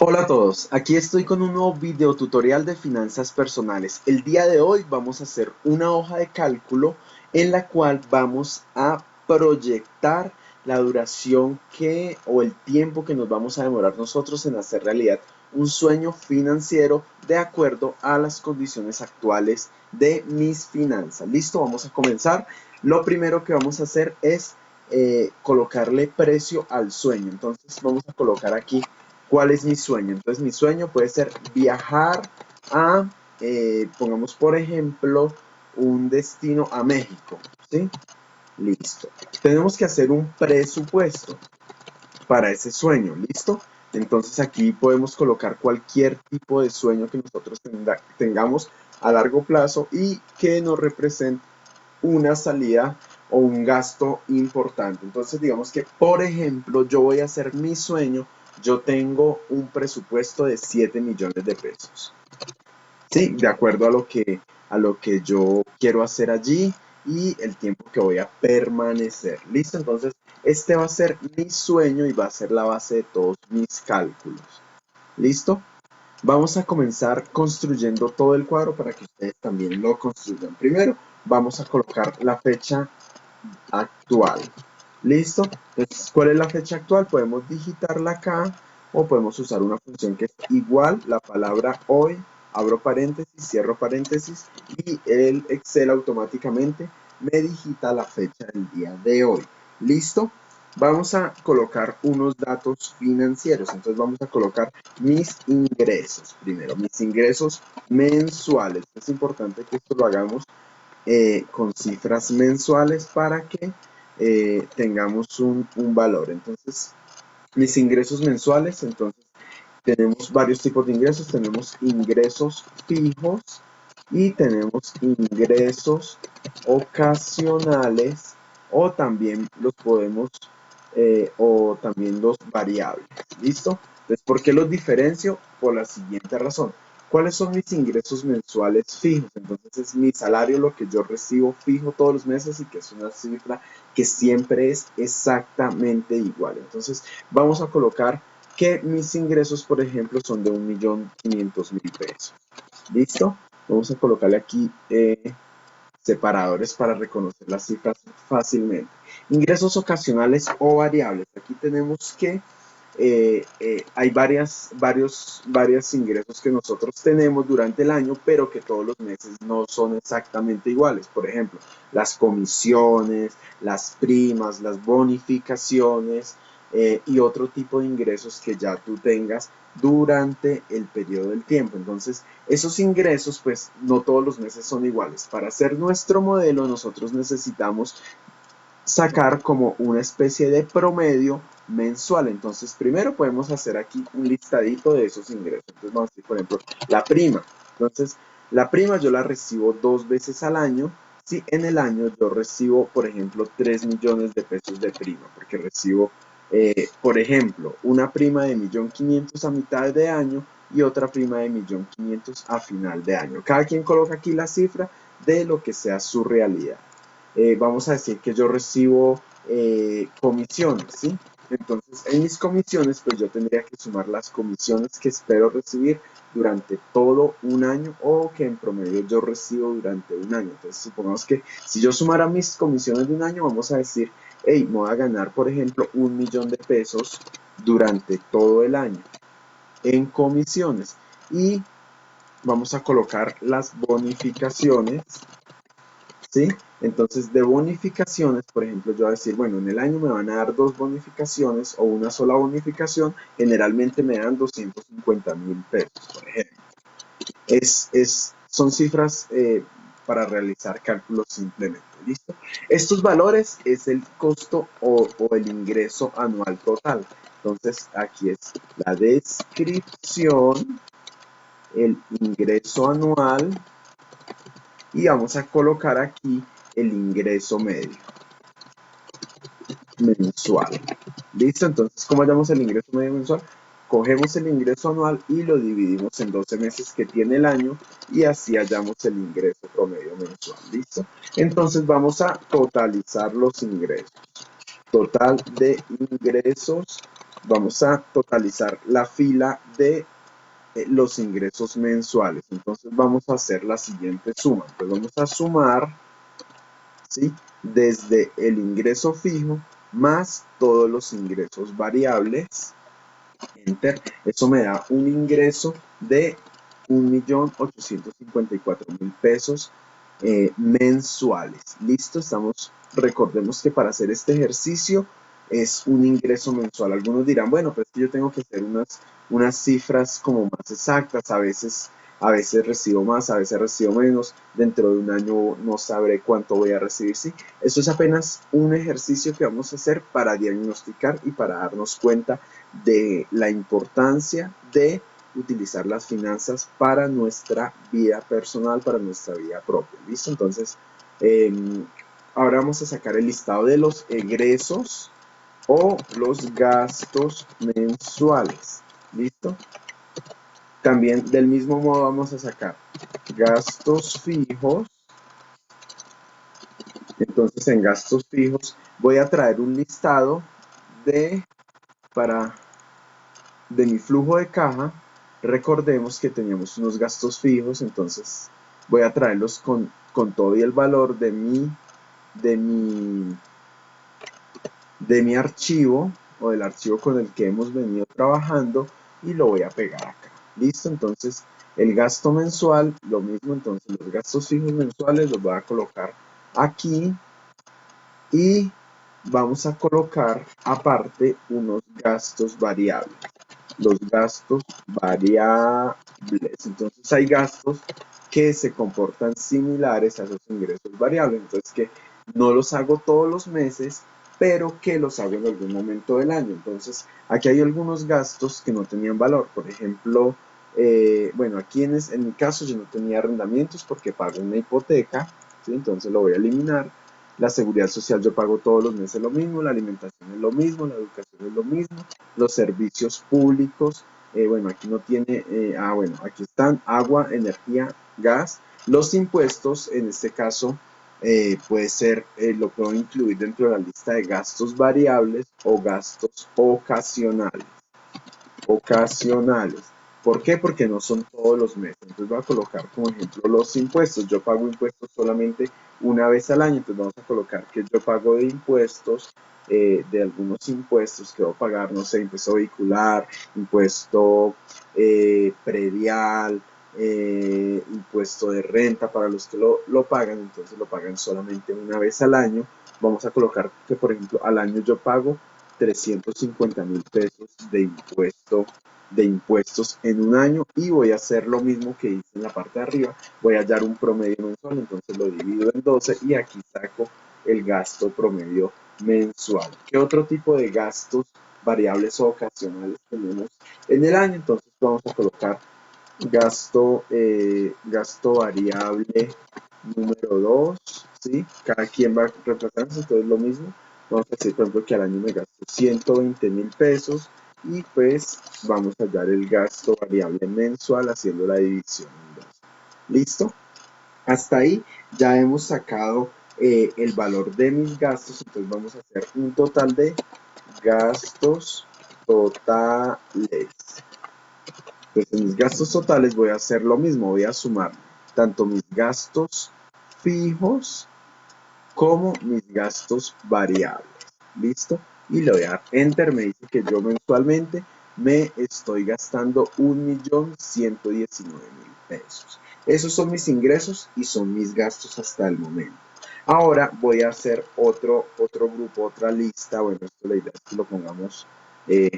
Hola a todos, aquí estoy con un nuevo video tutorial de finanzas personales. El día de hoy vamos a hacer una hoja de cálculo en la cual vamos a proyectar la duración o el tiempo que nos vamos a demorar nosotros en hacer realidad un sueño financiero de acuerdo a las condiciones actuales de mis finanzas. Listo, vamos a comenzar. Lo primero que vamos a hacer es colocarle precio al sueño. Entonces vamos a colocar aquí ¿cuál es mi sueño? Entonces mi sueño puede ser viajar a, pongamos por ejemplo, un destino a México, ¿sí? Listo. Tenemos que hacer un presupuesto para ese sueño, ¿listo? Entonces aquí podemos colocar cualquier tipo de sueño que nosotros tengamos a largo plazo y que nos represente una salida o un gasto importante. Entonces, digamos que, por ejemplo, yo voy a hacer mi sueño, yo tengo un presupuesto de 7 millones de pesos. Sí, de acuerdo a lo que yo quiero hacer allí y el tiempo que voy a permanecer. ¿Listo? Entonces, este va a ser mi sueño y va a ser la base de todos mis cálculos. ¿Listo? Vamos a comenzar construyendo todo el cuadro para que ustedes también lo construyan. Primero, vamos a colocar la fecha actual. ¿Listo? Entonces, ¿cuál es la fecha actual? Podemos digitarla acá o podemos usar una función que es igual, la palabra hoy, abro paréntesis, cierro paréntesis y el Excel automáticamente me digita la fecha del día de hoy. ¿Listo? Vamos a colocar unos datos financieros. Entonces vamos a colocar mis ingresos primero, mis ingresos mensuales. Es importante que esto lo hagamos con cifras mensuales para que tengamos un valor. Entonces, mis ingresos mensuales, entonces tenemos varios tipos de ingresos. Tenemos ingresos fijos y tenemos ingresos ocasionales o también los podemos, o también los variables. ¿Listo? Entonces, ¿por qué los diferencio? Por la siguiente razón. ¿Cuáles son mis ingresos mensuales fijos? Entonces es mi salario, lo que yo recibo fijo todos los meses y que es una cifra que siempre es exactamente igual. Entonces vamos a colocar que mis ingresos, por ejemplo, son de 1.500.000 pesos. ¿Listo? Vamos a colocarle aquí separadores para reconocer las cifras fácilmente. Ingresos ocasionales o variables. Aquí tenemos que hay varios ingresos que nosotros tenemos durante el año, pero que todos los meses no son exactamente iguales. Por ejemplo, las comisiones, las primas, las bonificaciones y otro tipo de ingresos que ya tú tengas durante el periodo del tiempo. Entonces, esos ingresos, pues, no todos los meses son iguales. Para hacer nuestro modelo, nosotros necesitamos sacar como una especie de promedio mensual. Entonces, primero podemos hacer aquí un listadito de esos ingresos. Entonces, vamos a decir, por ejemplo, la prima. Entonces, la prima yo la recibo 2 veces al año. Si en el año yo recibo, por ejemplo, 3 millones de pesos de prima, porque recibo, por ejemplo, una prima de 1.500.000 a mitad de año y otra prima de 1.500.000 a final de año. Cada quien coloca aquí la cifra de lo que sea su realidad. Vamos a decir que yo recibo comisiones, ¿sí? Entonces, en mis comisiones, pues yo tendría que sumar las comisiones que espero recibir durante todo un año o que en promedio yo recibo durante un año. Entonces, supongamos que si yo sumara mis comisiones de un año, vamos a decir, hey, me voy a ganar, por ejemplo, 1.000.000 de pesos durante todo el año en comisiones. Y vamos a colocar las bonificaciones, ¿sí? Entonces, de bonificaciones, por ejemplo, yo voy a decir, bueno, en el año me van a dar 2 bonificaciones o una sola bonificación, generalmente me dan 250.000 pesos, por ejemplo. Son cifras para realizar cálculos simplemente, ¿listo? Estos valores es el costo o el ingreso anual total. Entonces, aquí es la descripción, el ingreso anual y vamos a colocar aquí el ingreso medio mensual. ¿Listo? Entonces, ¿cómo hallamos el ingreso medio mensual? Cogemos el ingreso anual y lo dividimos en 12 meses que tiene el año y así hallamos el ingreso promedio mensual. ¿Listo? Entonces vamos a totalizar los ingresos. Total de ingresos vamos a totalizar la fila de los ingresos mensuales. Entonces vamos a hacer la siguiente suma. Entonces vamos a sumar, ¿sí?, desde el ingreso fijo más todos los ingresos variables. Enter. Eso me da un ingreso de 1.854.000 pesos mensuales. Listo, recordemos que para hacer este ejercicio es un ingreso mensual. Algunos dirán, bueno, pues yo tengo que hacer unas cifras como más exactas, a veces recibo más, a veces recibo menos, dentro de un año no sabré cuánto voy a recibir. Sí, eso es apenas un ejercicio que vamos a hacer para diagnosticar y para darnos cuenta de la importancia de utilizar las finanzas para nuestra vida personal, para nuestra vida propia. ¿Listo? Entonces, ahora vamos a sacar el listado de los egresos o los gastos mensuales. ¿Listo? También del mismo modo vamos a sacar gastos fijos. Entonces en gastos fijos voy a traer un listado de mi flujo de caja. Recordemos que teníamos unos gastos fijos, entonces voy a traerlos con todo y el valor de mi archivo o del archivo con el que hemos venido trabajando y lo voy a pegar acá. Listo, entonces el gasto mensual, lo mismo, entonces los gastos fijos mensuales los voy a colocar aquí y vamos a colocar aparte unos gastos variables. Los gastos variables. Entonces hay gastos que se comportan similares a esos ingresos variables. Entonces que no los hago todos los meses, pero que los hago en algún momento del año. Entonces aquí hay algunos gastos que no tenían valor. Por ejemplo, bueno, aquí en mi caso yo no tenía arrendamientos porque pago una hipoteca, ¿sí? Entonces lo voy a eliminar. La seguridad social yo pago todos los meses lo mismo, la alimentación es lo mismo, la educación es lo mismo, los servicios públicos, bueno, aquí no tiene, bueno, aquí están agua, energía, gas, los impuestos, en este caso puede ser, lo puedo incluir dentro de la lista de gastos variables o gastos ocasionales. ¿Por qué? Porque no son todos los meses. Entonces voy a colocar como ejemplo los impuestos. Yo pago impuestos solamente una vez al año. Entonces vamos a colocar que yo pago de impuestos, de algunos impuestos que voy a pagar, no sé, impuesto vehicular, impuesto predial, impuesto de renta para los que lo pagan. Entonces lo pagan solamente una vez al año. Vamos a colocar que, por ejemplo, al año yo pago 350.000 pesos de impuestos en un año y voy a hacer lo mismo que hice en la parte de arriba. Voy a hallar un promedio mensual, entonces lo divido en 12 y aquí saco el gasto promedio mensual. ¿Qué otro tipo de gastos variables o ocasionales tenemos en el año? Entonces vamos a colocar gasto variable número 2, ¿sí? Cada quien va a reemplazarse, entonces lo mismo. Vamos a decir, por ejemplo, que al año me gasto 120.000 pesos y pues vamos a hallar el gasto variable mensual haciendo la división en 2. ¿Listo? Hasta ahí ya hemos sacado el valor de mis gastos, entonces vamos a hacer un total de gastos totales. Entonces, en mis gastos totales voy a hacer lo mismo, voy a sumar tanto mis gastos fijos como mis gastos variables. ¿Listo? Y le voy a dar Enter, me dice que yo mensualmente me estoy gastando 1.119.000 pesos. Esos son mis ingresos y son mis gastos hasta el momento. Ahora voy a hacer otro grupo, otra lista. Bueno, esto la idea es que lo pongamos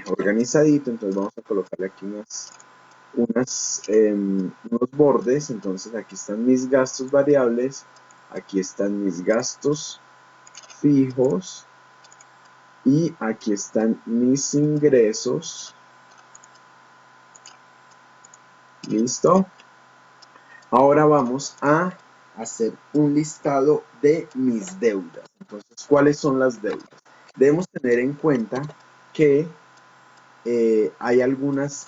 organizadito, entonces vamos a colocarle aquí unos bordes. Entonces aquí están mis gastos variables, aquí están mis gastos fijos y aquí están mis ingresos. ¿Listo? Ahora vamos a hacer un listado de mis deudas. Entonces, ¿cuáles son las deudas? Debemos tener en cuenta que hay algunas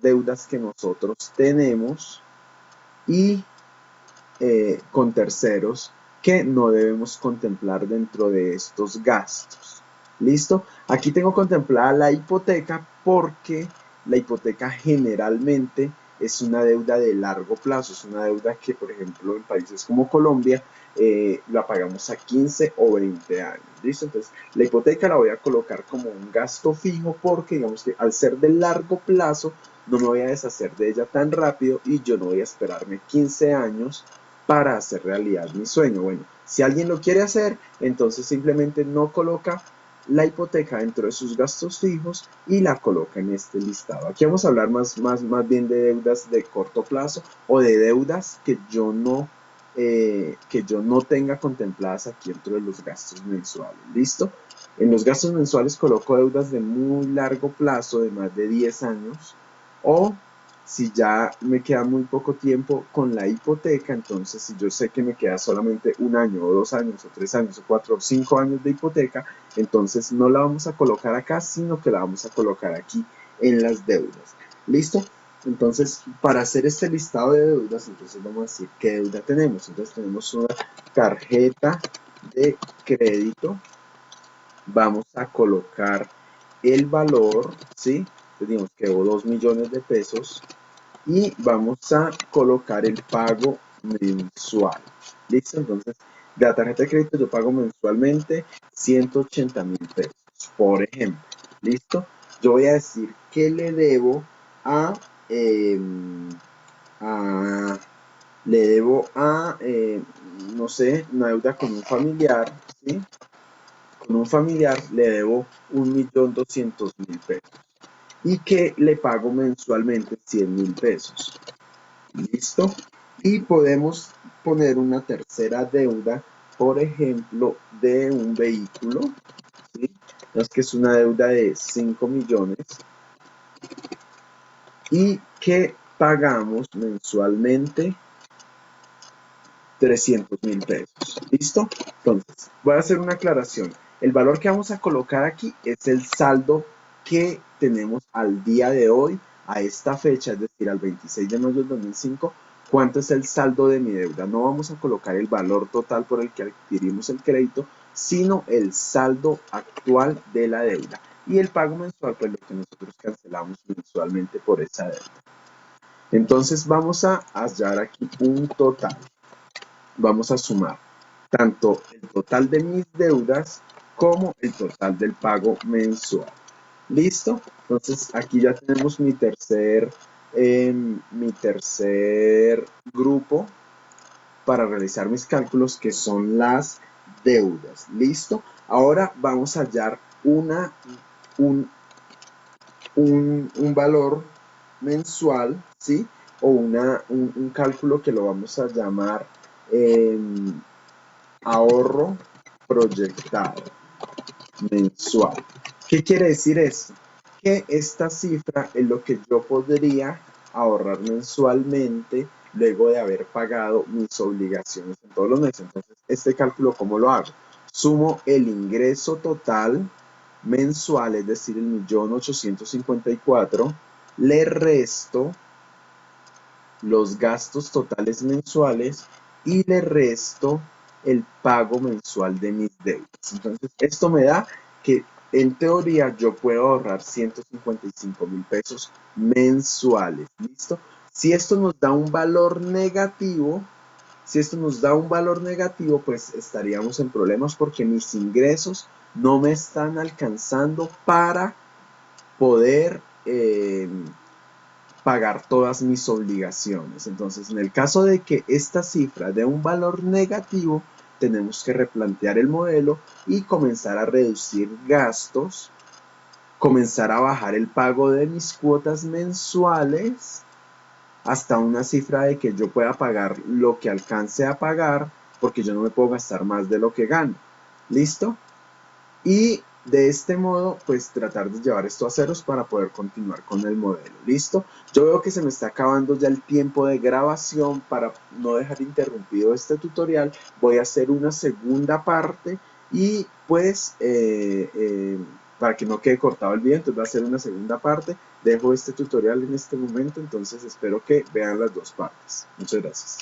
deudas que nosotros tenemos y con terceros que no debemos contemplar dentro de estos gastos. ¿Listo? Aquí tengo contemplada la hipoteca porque la hipoteca generalmente es una deuda de largo plazo, es una deuda que, por ejemplo, en países como Colombia, la pagamos a 15 o 20 años. ¿Listo? Entonces, la hipoteca la voy a colocar como un gasto fijo porque, digamos que al ser de largo plazo, no me voy a deshacer de ella tan rápido y yo no voy a esperarme 15 años para hacer realidad mi sueño. Bueno, si alguien lo quiere hacer, entonces simplemente no coloca la hipoteca dentro de sus gastos fijos y la coloca en este listado. Aquí vamos a hablar más bien de deudas de corto plazo o de deudas que yo no tenga contempladas aquí dentro de los gastos mensuales. ¿Listo? En los gastos mensuales coloco deudas de muy largo plazo, de más de 10 años, o si ya me queda muy poco tiempo con la hipoteca, entonces si yo sé que me queda solamente un año o 2 años o 3 años o 4 o 5 años de hipoteca, entonces no la vamos a colocar acá, sino que la vamos a colocar aquí en las deudas. ¿Listo? Entonces, para hacer este listado de deudas, entonces vamos a decir qué deuda tenemos. Entonces tenemos una tarjeta de crédito. Vamos a colocar el valor, ¿sí? Tenemos que 2 millones de pesos y vamos a colocar el pago mensual. ¿Listo? Entonces, de la tarjeta de crédito yo pago mensualmente 180.000 pesos, por ejemplo. ¿Listo? Yo voy a decir que le debo a, eh, a le debo a, no sé, una deuda con un familiar, ¿sí? Con un familiar le debo 1.200.000 pesos y que le pago mensualmente 100.000 pesos. ¿Listo? Y podemos poner una tercera deuda, por ejemplo, de un vehículo, ¿sí? Es que es una deuda de 5 millones y que pagamos mensualmente 300.000 pesos. ¿Listo? Entonces, voy a hacer una aclaración. El valor que vamos a colocar aquí es el saldo que tenemos al día de hoy, a esta fecha, es decir, al 26 de mayo del 2005. ¿Cuánto es el saldo de mi deuda? No vamos a colocar el valor total por el que adquirimos el crédito, sino el saldo actual de la deuda. Y el pago mensual, pues lo que nosotros cancelamos mensualmente por esa deuda. Entonces vamos a hallar aquí un total. Vamos a sumar tanto el total de mis deudas como el total del pago mensual. ¿Listo? Entonces aquí ya tenemos mi tercer grupo para realizar mis cálculos, que son las deudas. ¿Listo? Ahora vamos a hallar un valor mensual, ¿sí? O un cálculo que lo vamos a llamar ahorro proyectado mensual. ¿Qué quiere decir esto? Que esta cifra es lo que yo podría ahorrar mensualmente luego de haber pagado mis obligaciones en todos los meses. Entonces, este cálculo, ¿cómo lo hago? Sumo el ingreso total mensual, es decir, el 1.854.000, le resto los gastos totales mensuales y le resto el pago mensual de mis deudas. Entonces, esto me da que en teoría yo puedo ahorrar 155.000 pesos mensuales. ¿Listo? Si esto nos da un valor negativo, pues estaríamos en problemas porque mis ingresos no me están alcanzando para poder pagar todas mis obligaciones. Entonces, en el caso de que esta cifra dé un valor negativo, tenemos que replantear el modelo y comenzar a reducir gastos, comenzar a bajar el pago de mis cuotas mensuales hasta una cifra de que yo pueda pagar lo que alcance a pagar, porque yo no me puedo gastar más de lo que gano. ¿Listo? Y de este modo, pues tratar de llevar esto a ceros para poder continuar con el modelo. ¿Listo? Yo veo que se me está acabando ya el tiempo de grabación. Para no dejar interrumpido este tutorial, voy a hacer una segunda parte y pues para que no quede cortado el video, entonces voy a hacer una segunda parte. Dejo este tutorial en este momento, entonces espero que vean las dos partes. Muchas gracias.